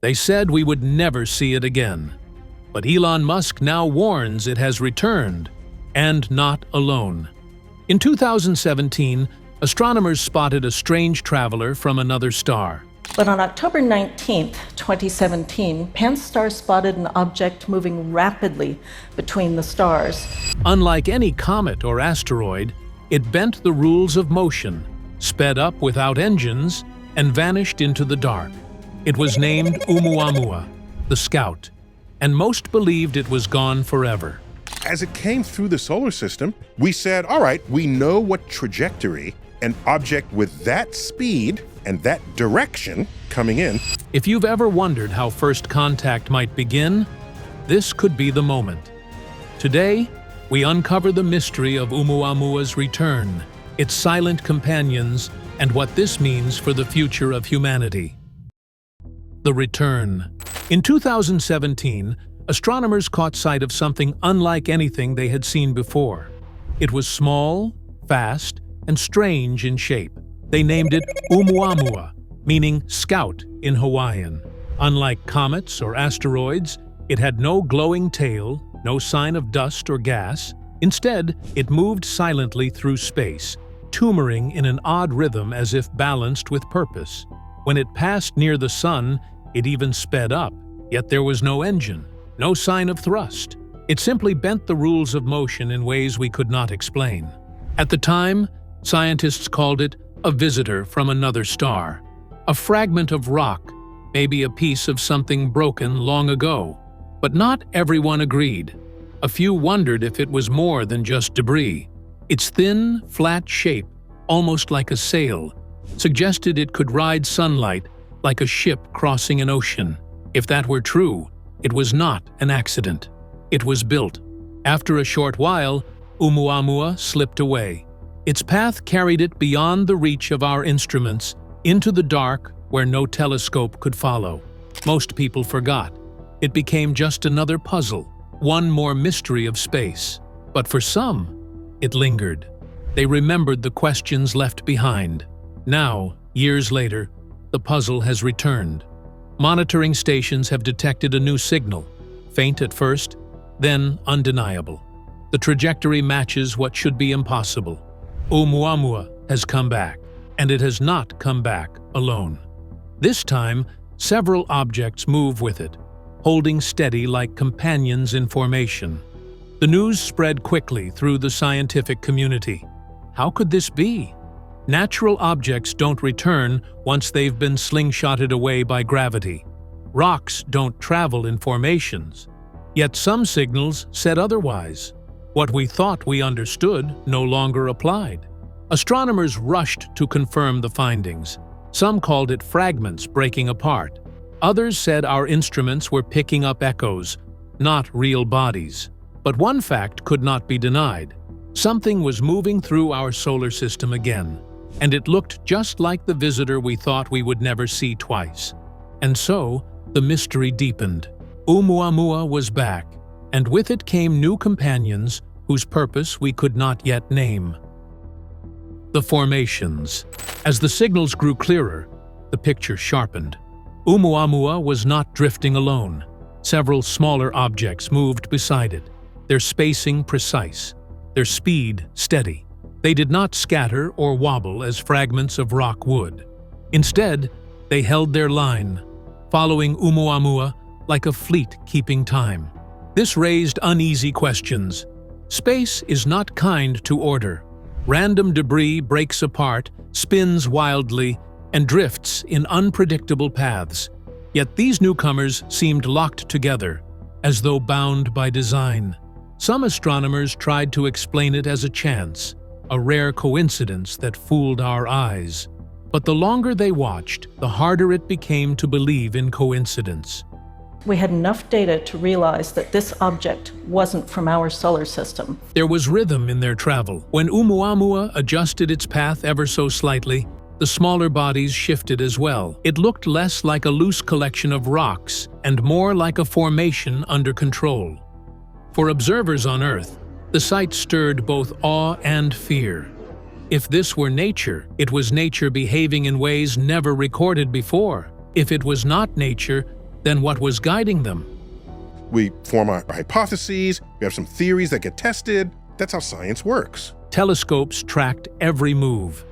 They said we would never see it again. But Elon Musk now warns it has returned, and not alone. In 2017, astronomers spotted a strange traveler from another star. But on October 19, 2017, Pan-STARRS spotted an object moving rapidly between the stars. Unlike any comet or asteroid, it bent the rules of motion, sped up without engines, and vanished into the dark. It was named Oumuamua, the Scout, and most believed it was gone forever. As it came through the solar system, we said, all right, we know what trajectory an object with that speed and that direction coming in. If you've ever wondered how first contact might begin, this could be the moment. Today, we uncover the mystery of Oumuamua's return, its silent companions, and what this means for the future of humanity. The return. In 2017, astronomers caught sight of something unlike anything they had seen before. It was small, fast, and strange in shape. They named it Oumuamua, meaning scout in Hawaiian. Unlike comets or asteroids, it had no glowing tail, no sign of dust or gas. Instead, it moved silently through space, tumoring in an odd rhythm as if balanced with purpose. When it passed near the sun, it even sped up, yet there was no engine, no sign of thrust. It simply bent the rules of motion in ways we could not explain. At the time, scientists called it a visitor from another star, a fragment of rock, maybe a piece of something broken long ago. But not everyone agreed. A few wondered if it was more than just debris. Its thin, flat shape, almost like a sail, suggested it could ride sunlight like a ship crossing an ocean. If that were true, it was not an accident. It was built. After a short while, Oumuamua slipped away. Its path carried it beyond the reach of our instruments, into the dark where no telescope could follow. Most people forgot. It became just another puzzle, one more mystery of space. But for some, it lingered. They remembered the questions left behind. Now, years later, the puzzle has returned. Monitoring stations have detected a new signal, faint at first, then undeniable. The trajectory matches what should be impossible. Oumuamua has come back, and it has not come back alone. This time, several objects move with it, holding steady like companions in formation. The news spread quickly through the scientific community. How could this be? Natural objects don't return once they've been slingshotted away by gravity. Rocks don't travel in formations. Yet some signals said otherwise. What we thought we understood no longer applied. Astronomers rushed to confirm the findings. Some called it fragments breaking apart. Others said our instruments were picking up echoes, not real bodies. But one fact could not be denied. Something was moving through our solar system again, and it looked just like the visitor we thought we would never see twice. And so, the mystery deepened. Oumuamua was back, and with it came new companions whose purpose we could not yet name. The formations. As the signals grew clearer, the picture sharpened. Oumuamua was not drifting alone. Several smaller objects moved beside it, their spacing precise, their speed steady. They did not scatter or wobble as fragments of rock would. Instead, they held their line, following Oumuamua like a fleet keeping time. This raised uneasy questions. Space is not kind to order. Random debris breaks apart, spins wildly, and drifts in unpredictable paths. Yet these newcomers seemed locked together, as though bound by design. Some astronomers tried to explain it as a chance, a rare coincidence that fooled our eyes. But the longer they watched, the harder it became to believe in coincidence. We had enough data to realize that this object wasn't from our solar system. There was rhythm in their travel. When Oumuamua adjusted its path ever so slightly, the smaller bodies shifted as well. It looked less like a loose collection of rocks and more like a formation under control. For observers on Earth, the sight stirred both awe and fear. If this were nature, it was nature behaving in ways never recorded before. If it was not nature, Then what was guiding them? We form our hypotheses, we have some theories that get tested. That's how science works. Telescopes tracked every move.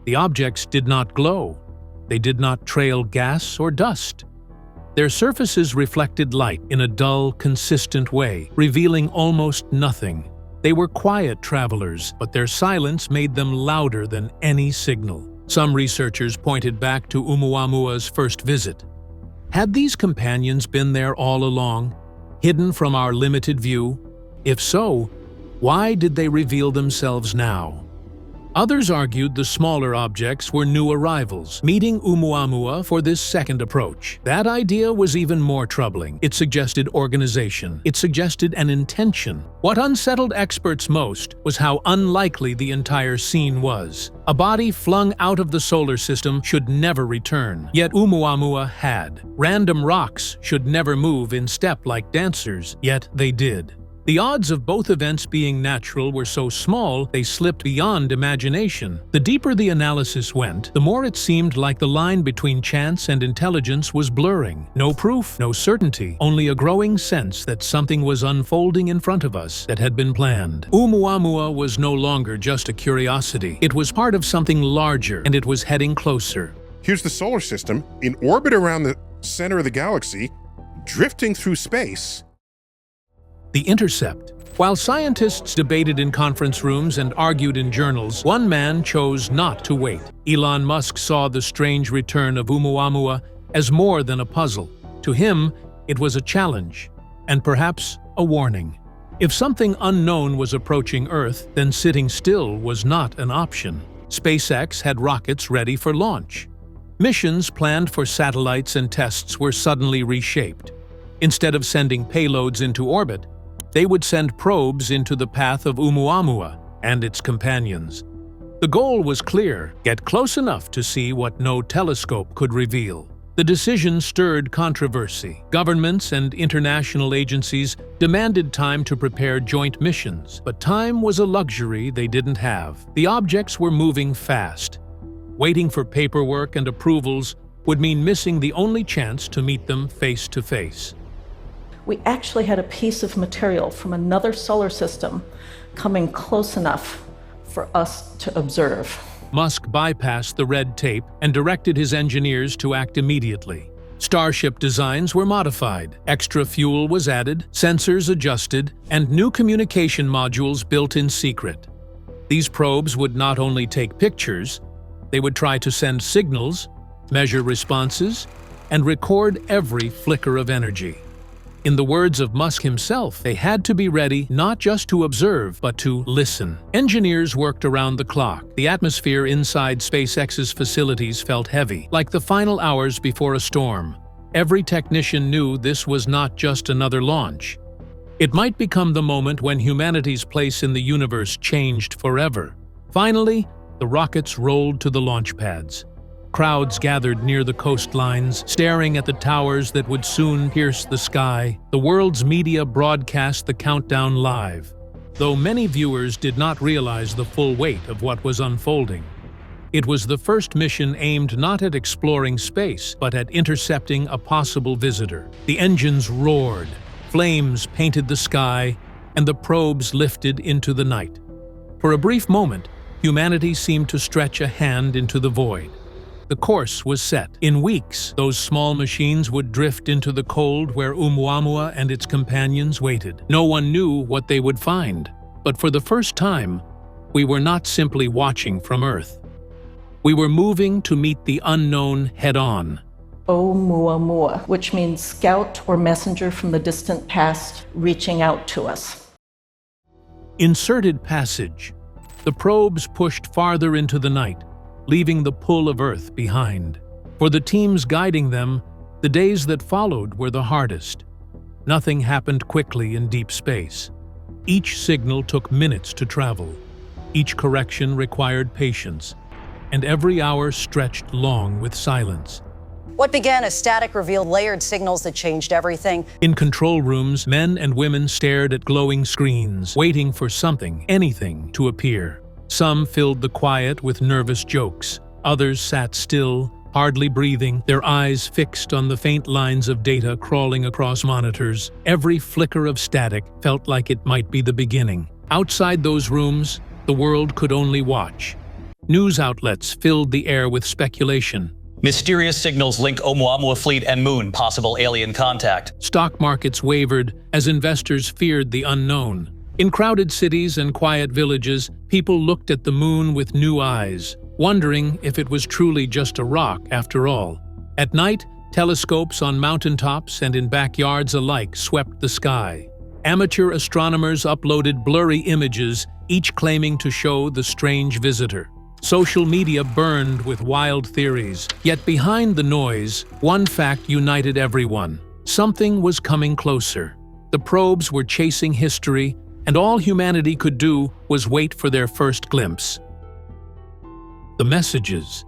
The objects did not glow. They did not trail gas or dust. Their surfaces reflected light in a dull, consistent way, revealing almost nothing. They were quiet travelers, but their silence made them louder than any signal. Some researchers pointed back to Oumuamua's first visit. Had these companions been there all along, hidden from our limited view? If so, why did they reveal themselves now? Others argued the smaller objects were new arrivals, meeting Oumuamua for this second approach. That idea was even more troubling. It suggested organization. It suggested an intention. What unsettled experts most was how unlikely the entire scene was. A body flung out of the solar system should never return. Yet Oumuamua had. Random rocks should never move in step like dancers, yet they did. The odds of both events being natural were so small they slipped beyond imagination. The deeper the analysis went, the more it seemed like the line between chance and intelligence was blurring. No proof, no certainty, only a growing sense that something was unfolding in front of us that had been planned. Oumuamua was no longer just a curiosity. It was part of something larger, and it was heading closer. Here's the solar system in orbit around the center of the galaxy, drifting through space. The intercept. While scientists debated in conference rooms and argued in journals, one man chose not to wait. Elon Musk saw the strange return of Oumuamua as more than a puzzle. To him, it was a challenge, and perhaps a warning. If something unknown was approaching Earth, then sitting still was not an option. SpaceX had rockets ready for launch. Missions planned for satellites and tests were suddenly reshaped. Instead of sending payloads into orbit, they would send probes into the path of Oumuamua and its companions. The goal was clear: get close enough to see what no telescope could reveal. The decision stirred controversy. Governments and international agencies demanded time to prepare joint missions, but time was a luxury they didn't have. The objects were moving fast. Waiting for paperwork and approvals would mean missing the only chance to meet them face to face. We actually had a piece of material from another solar system coming close enough for us to observe. Musk bypassed the red tape and directed his engineers to act immediately. Starship designs were modified, extra fuel was added, sensors adjusted, and new communication modules built in secret. These probes would not only take pictures, they would try to send signals, measure responses, and record every flicker of energy. In the words of Musk himself, they had to be ready not just to observe, but to listen. Engineers worked around the clock. The atmosphere inside SpaceX's facilities felt heavy, like the final hours before a storm. Every technician knew this was not just another launch. It might become the moment when humanity's place in the universe changed forever. Finally, the rockets rolled to the launch pads. Crowds gathered near the coastlines, staring at the towers that would soon pierce the sky. The world's media broadcast the countdown live, though many viewers did not realize the full weight of what was unfolding. It was the first mission aimed not at exploring space, but at intercepting a possible visitor. The engines roared, flames painted the sky, and the probes lifted into the night. For a brief moment, humanity seemed to stretch a hand into the void. The course was set. In weeks, those small machines would drift into the cold where Oumuamua and its companions waited. No one knew what they would find. But for the first time, we were not simply watching from Earth. We were moving to meet the unknown head-on. Oumuamua, which means scout or messenger from the distant past reaching out to us. Inserted passage. The probes pushed farther into the night, leaving the pull of Earth behind. For the teams guiding them, the days that followed were the hardest. Nothing happened quickly in deep space. Each signal took minutes to travel. Each correction required patience, and every hour stretched long with silence. What began as static revealed layered signals that changed everything. In control rooms, men and women stared at glowing screens, waiting for something, anything, to appear. Some filled the quiet with nervous jokes. Others sat still, hardly breathing, their eyes fixed on the faint lines of data crawling across monitors. Every flicker of static felt like it might be the beginning. Outside those rooms, the world could only watch. News outlets filled the air with speculation. Mysterious signals link Oumuamua fleet and moon, possible alien contact. Stock markets wavered as investors feared the unknown. In crowded cities and quiet villages, people looked at the moon with new eyes, wondering if it was truly just a rock after all. At night, telescopes on mountaintops and in backyards alike swept the sky. Amateur astronomers uploaded blurry images, each claiming to show the strange visitor. Social media burned with wild theories, yet behind the noise, one fact united everyone. Something was coming closer. The probes were chasing history, and all humanity could do was wait for their first glimpse. The messages.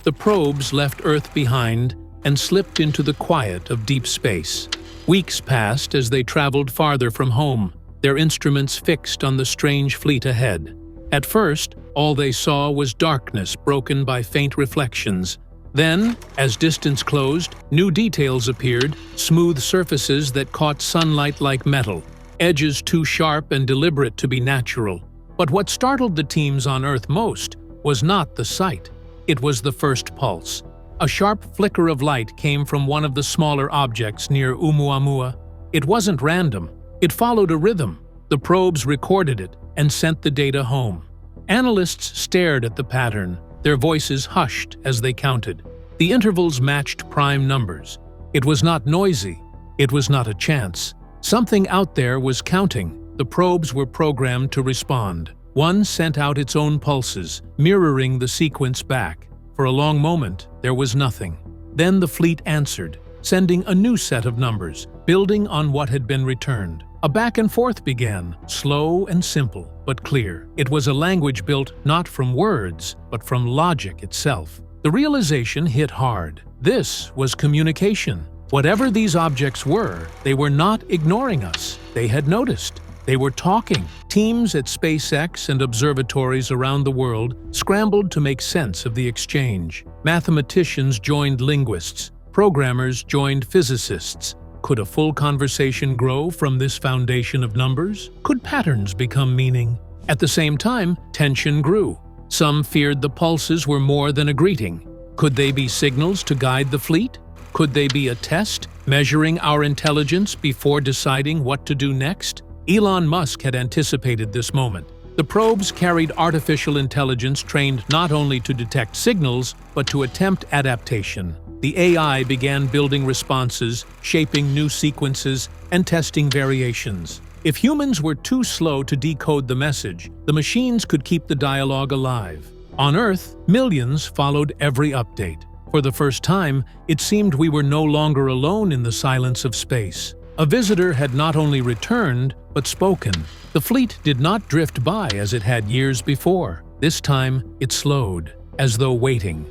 The probes left Earth behind and slipped into the quiet of deep space. Weeks passed as they traveled farther from home, their instruments fixed on the strange fleet ahead. At first, all they saw was darkness broken by faint reflections. Then, as distance closed, new details appeared, smooth surfaces that caught sunlight like metal, edges too sharp and deliberate to be natural. But what startled the teams on Earth most was not the sight. It was the first pulse. A sharp flicker of light came from one of the smaller objects near Oumuamua. It wasn't random. It followed a rhythm. The probes recorded it and sent the data home. Analysts stared at the pattern, their voices hushed as they counted. The intervals matched prime numbers. It was not noisy. It was not a chance. Something out there was counting. The probes were programmed to respond. One sent out its own pulses, mirroring the sequence back. For a long moment, there was nothing. Then the fleet answered, sending a new set of numbers, building on what had been returned. A back and forth began, slow and simple, but clear. It was a language built not from words, but from logic itself. The realization hit hard. This was communication. Whatever these objects were, they were not ignoring us. They had noticed. They were talking. Teams at SpaceX and observatories around the world scrambled to make sense of the exchange. Mathematicians joined linguists. Programmers joined physicists. Could a full conversation grow from this foundation of numbers? Could patterns become meaning? At the same time, tension grew. Some feared the pulses were more than a greeting. Could they be signals to guide the fleet? Could they be a test, measuring our intelligence before deciding what to do next? Elon Musk had anticipated this moment. The probes carried artificial intelligence trained not only to detect signals, but to attempt adaptation. The AI began building responses, shaping new sequences, and testing variations. If humans were too slow to decode the message, the machines could keep the dialogue alive. On Earth, millions followed every update. For the first time, it seemed we were no longer alone in the silence of space. A visitor had not only returned, but spoken. The fleet did not drift by as it had years before. This time, it slowed, as though waiting.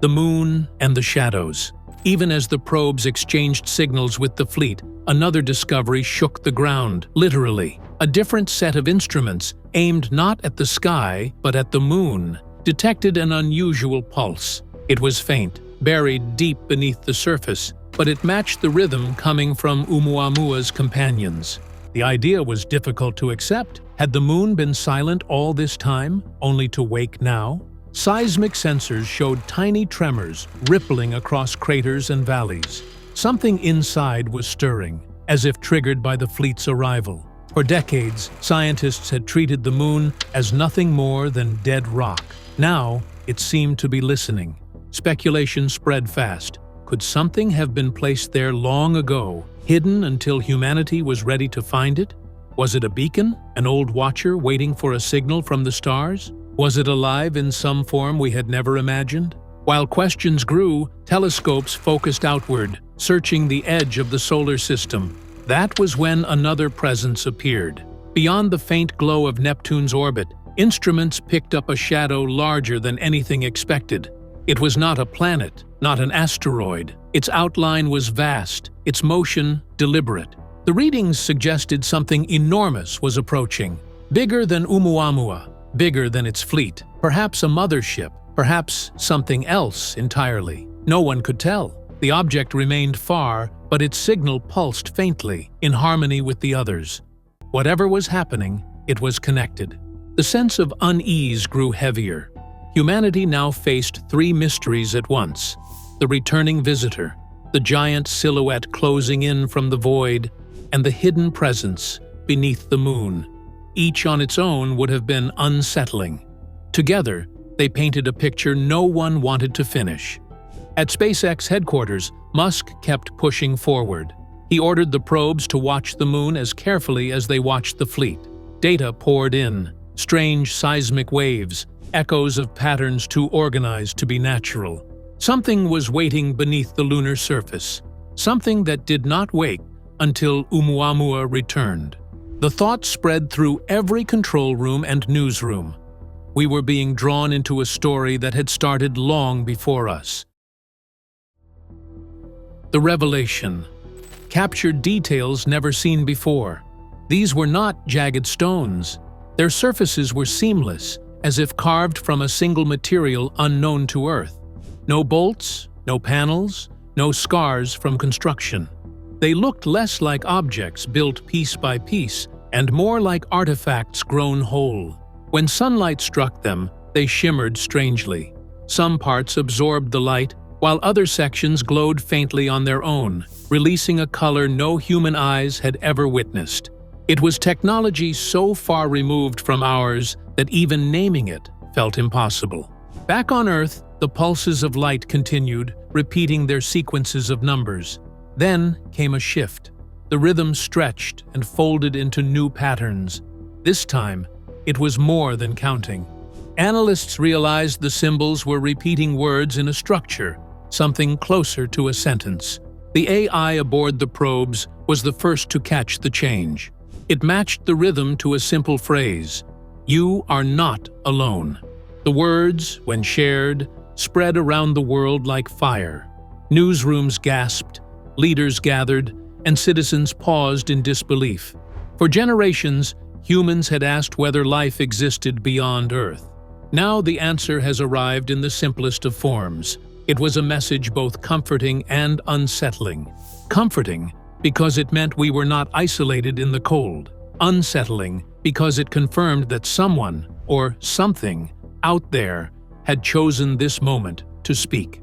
The moon and the shadows. Even as the probes exchanged signals with the fleet, another discovery shook the ground, literally. A different set of instruments, aimed not at the sky, but at the moon, detected an unusual pulse. It was faint, buried deep beneath the surface, but it matched the rhythm coming from Oumuamua's companions. The idea was difficult to accept. Had the moon been silent all this time, only to wake now? Seismic sensors showed tiny tremors rippling across craters and valleys. Something inside was stirring, as if triggered by the fleet's arrival. For decades, scientists had treated the moon as nothing more than dead rock. Now, it seemed to be listening. Speculation spread fast. Could something have been placed there long ago, hidden until humanity was ready to find it? Was it a beacon, an old watcher waiting for a signal from the stars? Was it alive in some form we had never imagined? While questions grew, telescopes focused outward, searching the edge of the solar system. That was when another presence appeared. Beyond the faint glow of Neptune's orbit, instruments picked up a shadow larger than anything expected. It was not a planet, not an asteroid. Its outline was vast, its motion deliberate. The readings suggested something enormous was approaching, bigger than Oumuamua, bigger than its fleet, perhaps a mothership, Perhaps something else entirely. No one could tell. The object remained far, but its signal pulsed faintly, in harmony with the others. Whatever was happening, it was connected. The sense of unease grew heavier. Humanity now faced three mysteries at once: the returning visitor, the giant silhouette closing in from the void, and the hidden presence beneath the moon. Each on its own would have been unsettling. Together, they painted a picture no one wanted to finish. At SpaceX headquarters, Musk kept pushing forward. He ordered the probes to watch the moon as carefully as they watched the fleet. Data poured in, strange seismic waves, echoes of patterns too organized to be natural. Something was waiting beneath the lunar surface, something that did not wake until Oumuamua returned. The thought spread through every control room and newsroom. We were being drawn into a story that had started long before us. The revelation captured details never seen before. These were not jagged stones. Their surfaces were seamless, as if carved from a single material unknown to Earth. No bolts, no panels, no scars from construction. They looked less like objects built piece by piece and more like artifacts grown whole. When sunlight struck them, they shimmered strangely. Some parts absorbed the light, while other sections glowed faintly on their own, releasing a color no human eyes had ever witnessed. It was technology so far removed from ours that even naming it felt impossible. Back on Earth, the pulses of light continued, repeating their sequences of numbers. Then came a shift. The rhythm stretched and folded into new patterns. This time, it was more than counting. Analysts realized the symbols were repeating words in a structure, something closer to a sentence. The AI aboard the probes was the first to catch the change. It matched the rhythm to a simple phrase: "You are not alone." The words, when shared, spread around the world like fire. Newsrooms gasped, leaders gathered, and citizens paused in disbelief. For generations, humans had asked whether life existed beyond Earth. Now the answer has arrived in the simplest of forms. It was a message both comforting and unsettling. Comforting because it meant we were not isolated in the cold. Unsettling because it confirmed that someone, or something, out there had chosen this moment to speak.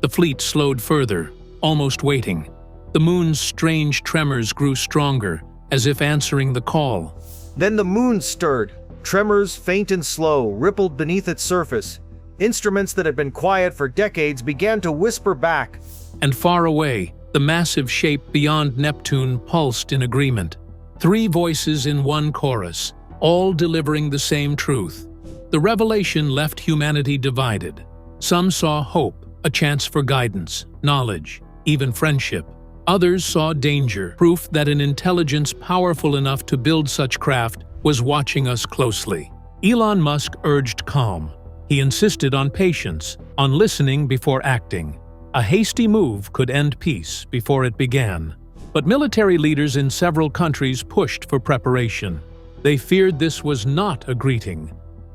The fleet slowed further, almost waiting. The moon's strange tremors grew stronger, as if answering the call. Then the moon stirred. Tremors, faint and slow, rippled beneath its surface. Instruments that had been quiet for decades began to whisper back. And far away, the massive shape beyond Neptune pulsed in agreement. Three voices in one chorus, all delivering the same truth. The revelation left humanity divided. Some saw hope, a chance for guidance, knowledge, even friendship. Others saw danger, proof that an intelligence powerful enough to build such craft was watching us closely. Elon Musk urged calm. He insisted on patience, on listening before acting. A hasty move could end peace before it began. But military leaders in several countries pushed for preparation. They feared this was not a greeting,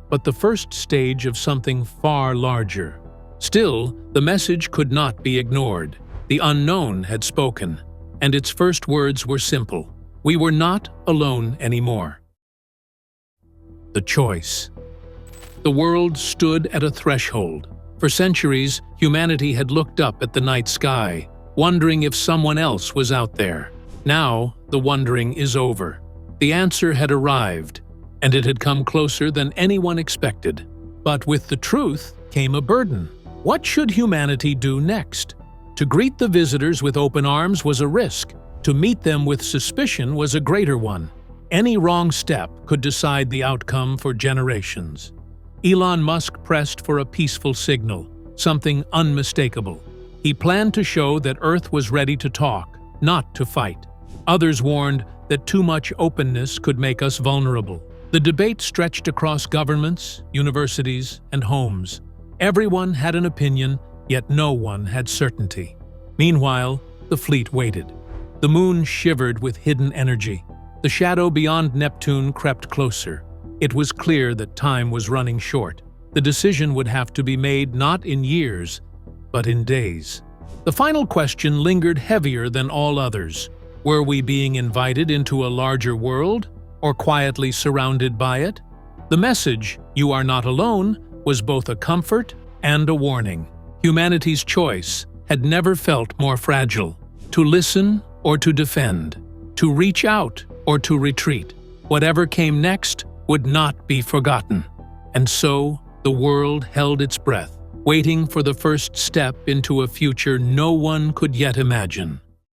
but the first stage of something far larger. Still, the message could not be ignored. The unknown had spoken, and its first words were simple: we were not alone anymore. The choice. The world stood at a threshold. For centuries, humanity had looked up at the night sky, wondering if someone else was out there. Now, the wondering is over. The answer had arrived, and it had come closer than anyone expected. But with the truth came a burden. What should humanity do next? To greet the visitors with open arms was a risk. To meet them with suspicion was a greater one. Any wrong step could decide the outcome for generations. Elon Musk pressed for a peaceful signal, something unmistakable. He planned to show that Earth was ready to talk, not to fight. Others warned that too much openness could make us vulnerable. The debate stretched across governments, universities, and homes. Everyone had an opinion, yet no one had certainty. Meanwhile, the fleet waited. The moon shivered with hidden energy. The shadow beyond Neptune crept closer. It was clear that time was running short. the decision would have to be made not in years, but in days. The final question lingered heavier than all others. Were we being invited into a larger world, or quietly surrounded by it? The message, "You are not alone," was both a comfort and a warning. Humanity's choice had never felt more fragile. To listen or to defend, to reach out or to retreat. Whatever came next would not be forgotten. And so, the world held its breath, waiting for the first step into a future no one could yet imagine.